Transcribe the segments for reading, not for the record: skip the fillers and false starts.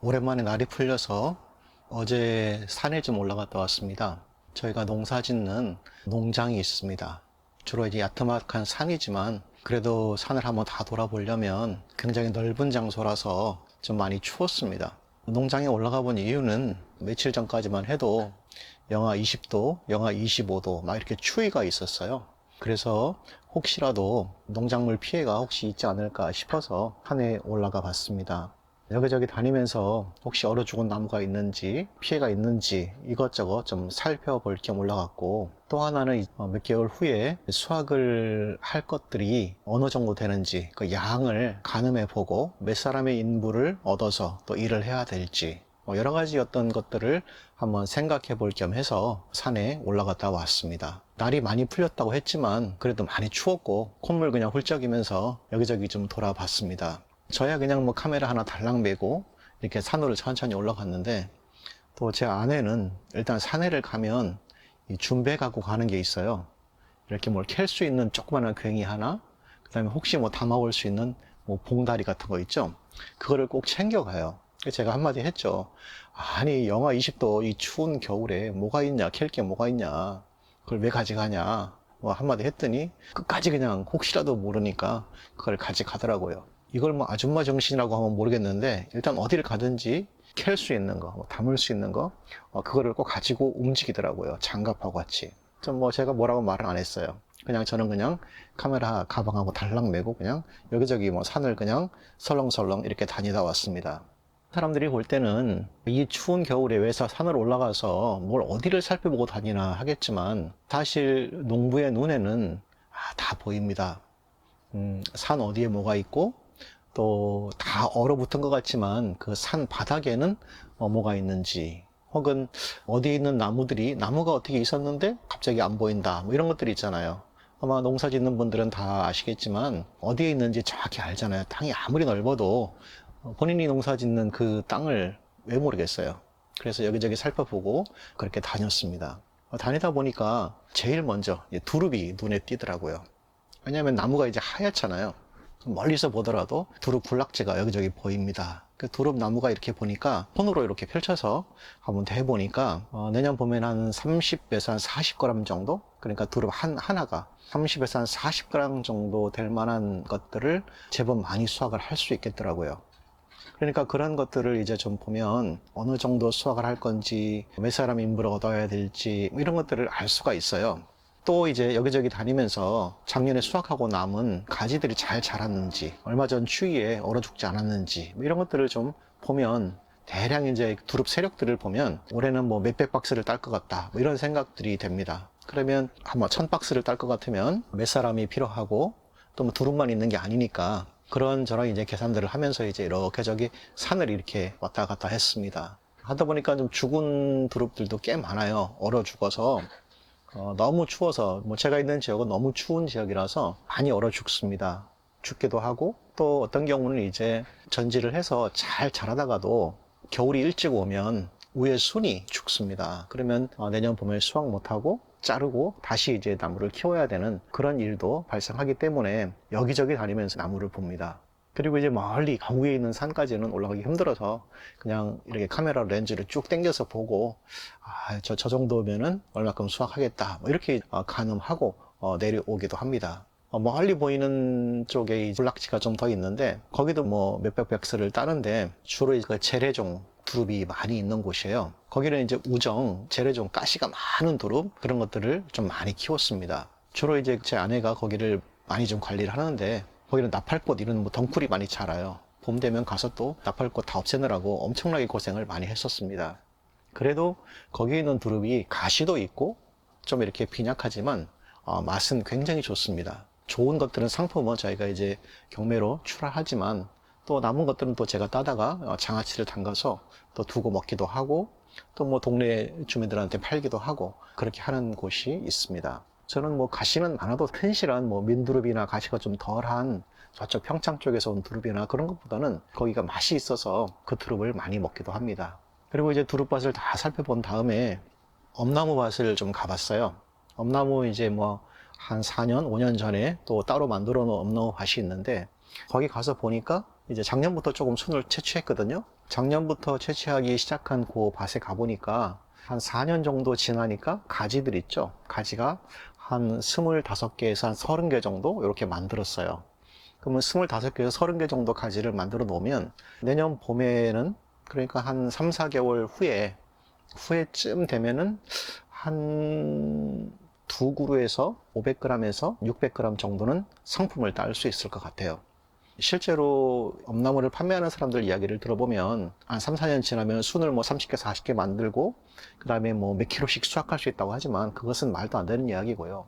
오랜만에 날이 풀려서 어제 산에 좀 올라갔다 왔습니다. 저희가 농사 짓는 농장이 있습니다. 주로 이제 야트막한 산이지만 그래도 산을 한번 다 돌아보려면 굉장히 넓은 장소라서 좀 많이 추웠습니다. 농장에 올라가 본 이유는 며칠 전까지만 해도 영하 20도, 영하 25도 막 이렇게 추위가 있었어요. 그래서 혹시라도 농작물 피해가 혹시 있지 않을까 싶어서 산에 올라가 봤습니다. 여기저기 다니면서 혹시 얼어 죽은 나무가 있는지 피해가 있는지 이것저것 좀 살펴볼 겸 올라갔고, 또 하나는 몇 개월 후에 수확을 할 것들이 어느 정도 되는지 그 양을 가늠해 보고 몇 사람의 인부를 얻어서 또 일을 해야 될지 여러 가지 어떤 것들을 한번 생각해 볼 겸 해서 산에 올라갔다 왔습니다. 날이 많이 풀렸다고 했지만 그래도 많이 추웠고 콧물 그냥 훌쩍이면서 여기저기 좀 돌아봤습니다. 저야 그냥 뭐 카메라 하나 달랑 메고 이렇게 산으로 천천히 올라갔는데, 또 제 아내는 일단 산에를 가면 이 준비해 갖고 가는 게 있어요. 이렇게 뭘 캘 수 있는 조그마한 괭이 하나, 그 다음에 혹시 뭐 담아올 수 있는 뭐 봉다리 같은 거 있죠. 그거를 꼭 챙겨가요. 제가 한마디 했죠. 아니 영하 20도 이 추운 겨울에 뭐가 있냐, 캘 게 뭐가 있냐, 그걸 왜 가져가냐 뭐 한마디 했더니 끝까지 그냥 혹시라도 모르니까 그걸 가져가더라고요. 이걸 뭐 아줌마 정신이라고 하면 모르겠는데, 일단 어디를 가든지 캘 수 있는 거, 뭐 담을 수 있는 거, 그거를 꼭 가지고 움직이더라고요. 장갑하고 같이. 좀 뭐 제가 뭐라고 말을 안 했어요. 그냥 저는 그냥 카메라 가방하고 달랑 메고 그냥 여기저기 뭐 산을 그냥 설렁설렁 이렇게 다니다 왔습니다. 사람들이 볼 때는 이 추운 겨울에 왜 산을 올라가서 뭘 어디를 살펴보고 다니나 하겠지만, 사실 농부의 눈에는 다 보입니다. 산 어디에 뭐가 있고, 또 다 얼어붙은 것 같지만 그 산 바닥에는 뭐가 있는지, 혹은 어디에 있는 나무가 어떻게 있었는데 갑자기 안 보인다 뭐 이런 것들이 있잖아요. 아마 농사 짓는 분들은 다 아시겠지만 어디에 있는지 정확히 알잖아요. 땅이 아무리 넓어도 본인이 농사 짓는 그 땅을 왜 모르겠어요. 그래서 여기저기 살펴보고 그렇게 다녔습니다. 다니다 보니까 제일 먼저 두릅이 눈에 띄더라고요. 왜냐하면 나무가 이제 하얗잖아요. 멀리서 보더라도 두릅 군락지가 여기저기 보입니다. 그 두릅 나무가 이렇게 보니까 손으로 이렇게 펼쳐서 한번 대보니까 내년 봄에는 한 30에서 한 40g 정도? 그러니까 두릅 하나가 30에서 한 40g 정도 될 만한 것들을 제법 많이 수확을 할 수 있겠더라고요. 그러니까 그런 것들을 이제 좀 보면 어느 정도 수확을 할 건지, 몇 사람 인부를 얻어야 될지 이런 것들을 알 수가 있어요. 또 이제 여기저기 다니면서 작년에 수확하고 남은 가지들이 잘 자랐는지, 얼마 전 추위에 얼어 죽지 않았는지 이런 것들을 좀 보면, 대량 이제 두릅 세력들을 보면 올해는 뭐 몇백 박스를 딸 것 같다 뭐 이런 생각들이 됩니다. 그러면 아마 1000박스를 딸 것 같으면 몇 사람이 필요하고, 또 뭐 두릅만 있는 게 아니니까 그런저런 이제 계산들을 하면서 이제 이렇게 저기 산을 이렇게 왔다 갔다 했습니다. 하다 보니까 좀 죽은 두릅들도 꽤 많아요. 얼어 죽어서. 너무 추워서, 뭐 제가 있는 지역은 너무 추운 지역이라서 많이 얼어 죽습니다. 죽기도 하고, 또 어떤 경우는 이제 전지를 해서 잘 자라다가도 겨울이 일찍 오면 위에 순이 죽습니다. 그러면 내년 봄에 수확 못하고 자르고 다시 이제 나무를 키워야 되는 그런 일도 발생하기 때문에 여기저기 다니면서 나무를 봅니다. 그리고 이제 멀리 위에 있는 산까지는 올라가기 힘들어서 그냥 이렇게 카메라 렌즈를 쭉 당겨서 보고, 저 정도면은 얼마큼 수확하겠다 뭐 이렇게 가늠하고 내려오기도 합니다. 멀리 보이는 쪽에 군락지가 좀 더 있는데 거기도 뭐 몇백 백스를 따는데, 주로 그 재래종 두릅이 많이 있는 곳이에요. 거기는 이제 우정, 재래종, 가시가 많은 두릅, 그런 것들을 좀 많이 키웠습니다. 주로 이제 제 아내가 거기를 많이 좀 관리를 하는데, 거기는 나팔꽃 이런 뭐 덩쿨이 많이 자라요. 봄 되면 가서 또 나팔꽃 다 없애느라고 엄청나게 고생을 많이 했었습니다. 그래도 거기에 있는 두릅이 가시도 있고 좀 이렇게 빈약하지만 맛은 굉장히 좋습니다. 좋은 것들은 상품은 저희가 이제 경매로 출하하지만, 또 남은 것들은 또 제가 따다가 장아찌를 담가서 또 두고 먹기도 하고, 또 뭐 동네 주민들한테 팔기도 하고 그렇게 하는 곳이 있습니다. 저는 뭐 가시는 많아도 튼실한 뭐 민두릅이나 가시가 좀 덜한 저쪽 평창 쪽에서 온 두릅이나 그런 것보다는 거기가 맛이 있어서 그 두릅을 많이 먹기도 합니다. 그리고 이제 두릅밭을 다 살펴본 다음에 엄나무밭을 좀 가봤어요. 엄나무 이제 뭐 한 4년, 5년 전에 또 따로 만들어 놓은 엄나무밭이 있는데, 거기 가서 보니까 이제 작년부터 조금 순을 채취했거든요. 작년부터 채취하기 시작한 그 밭에 가보니까 한 4년 정도 지나니까 가지들 있죠. 가지가 한 25개에서 한 30개 정도 이렇게 만들었어요. 그러면 25개에서 30개 정도 가지를 만들어 놓으면 내년 봄에는, 그러니까 한 3, 4개월 후에쯤 되면은 한 두 그루에서 500g에서 600g 정도는 상품을 딸 수 있을 것 같아요. 실제로 엄나무를 판매하는 사람들 이야기를 들어보면 한 3, 4년 지나면 순을 뭐 30개, 40개 만들고 그 다음에 뭐 몇 킬로씩 수확할 수 있다고 하지만 그것은 말도 안 되는 이야기고요.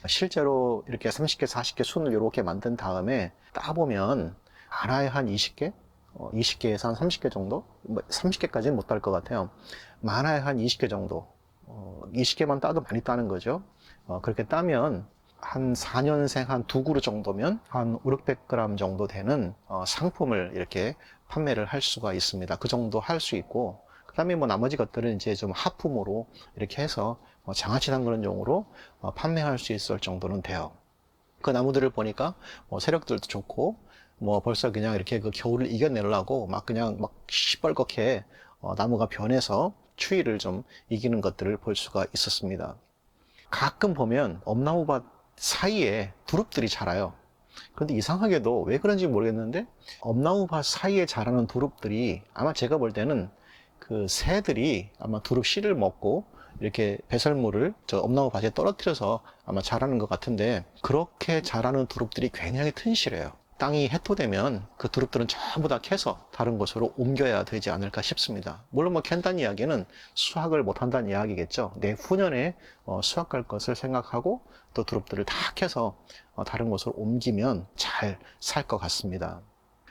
실제로 이렇게 30개, 40개 순을 이렇게 만든 다음에 따보면 하나에 한 20개? 20개에서 한 30개 정도? 30개까지는 못 딸 것 같아요. 많아야 한 20개 정도. 20개만 따도 많이 따는 거죠. 그렇게 따면 한 4년생 한 두 그루 정도면 한 5, 600g 정도 되는 상품을 이렇게 판매를 할 수가 있습니다. 그 정도 할 수 있고, 그 다음에 뭐 나머지 것들은 이제 좀 하품으로 이렇게 해서 장아찌 담그는 용으로 판매할 수 있을 정도는 돼요. 그 나무들을 보니까 뭐 세력들도 좋고, 뭐 벌써 그냥 이렇게 그 겨울을 이겨내려고 막 그냥 막 시뻘겋게 나무가 변해서 추위를 좀 이기는 것들을 볼 수가 있었습니다. 가끔 보면 엄나무밭 사이에 두릅들이 자라요. 그런데 이상하게도 왜 그런지 모르겠는데 엄나무밭 사이에 자라는 두릅들이 아마 제가 볼 때는 그 새들이 아마 두릅 씨를 먹고 이렇게 배설물을 저 엄나무밭에 떨어뜨려서 아마 자라는 것 같은데, 그렇게 자라는 두릅들이 굉장히 튼실해요. 땅이 해토되면 그 두릅들은 전부 다 캐서 다른 곳으로 옮겨야 되지 않을까 싶습니다. 물론 뭐 캔다는 이야기는 수확을 못 한다는 이야기겠죠. 내후년에 수확할 것을 생각하고 또 두릅들을 다 캐서 다른 곳으로 옮기면 잘 살 것 같습니다.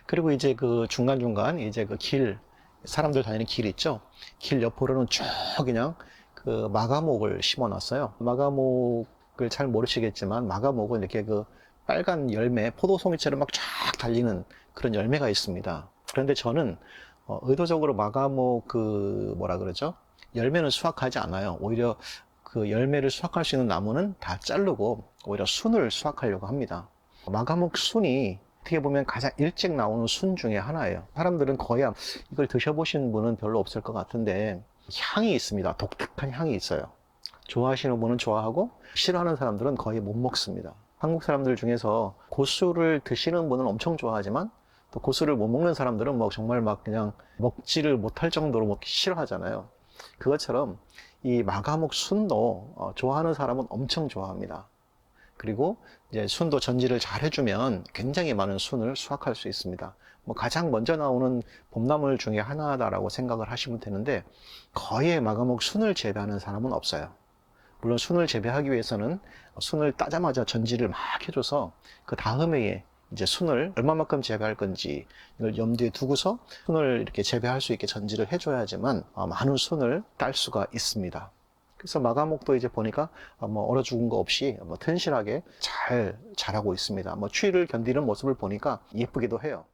그리고 이제 그 중간중간 이제 그 길, 사람들 다니는 길 있죠. 길 옆으로는 쭉 그냥 그 마가목을 심어 놨어요. 마가목을 잘 모르시겠지만 마가목은 이렇게 그 빨간 열매, 포도송이처럼 막 쫙 달리는 그런 열매가 있습니다. 그런데 저는 의도적으로 마가목 그 뭐라 그러죠? 열매는 수확하지 않아요. 오히려 그 열매를 수확할 수 있는 나무는 다 자르고 오히려 순을 수확하려고 합니다. 마가목 순이 어떻게 보면 가장 일찍 나오는 순 중에 하나예요. 사람들은 거의 이걸 드셔보신 분은 별로 없을 것 같은데 향이 있습니다. 독특한 향이 있어요. 좋아하시는 분은 좋아하고 싫어하는 사람들은 거의 못 먹습니다. 한국 사람들 중에서 고수를 드시는 분은 엄청 좋아하지만 또 고수를 못 먹는 사람들은 뭐 정말 막 그냥 먹지를 못할 정도로 먹기 싫어하잖아요. 그것처럼 이 마가목 순도 좋아하는 사람은 엄청 좋아합니다. 그리고 이제 순도 전지를 잘 해주면 굉장히 많은 순을 수확할 수 있습니다. 뭐 가장 먼저 나오는 봄나물 중에 하나다라고 생각을 하시면 되는데 거의 마가목 순을 재배하는 사람은 없어요. 물론 순을 재배하기 위해서는 순을 따자마자 전지를 막 해줘서 그 다음에 이제 순을 얼마만큼 재배할 건지 이걸 염두에 두고서 순을 이렇게 재배할 수 있게 전지를 해줘야지만 많은 순을 딸 수가 있습니다. 그래서 마가목도 이제 보니까 뭐 얼어 죽은 거 없이 튼실하게 잘 자라고 있습니다. 뭐 추위를 견디는 모습을 보니까 예쁘기도 해요.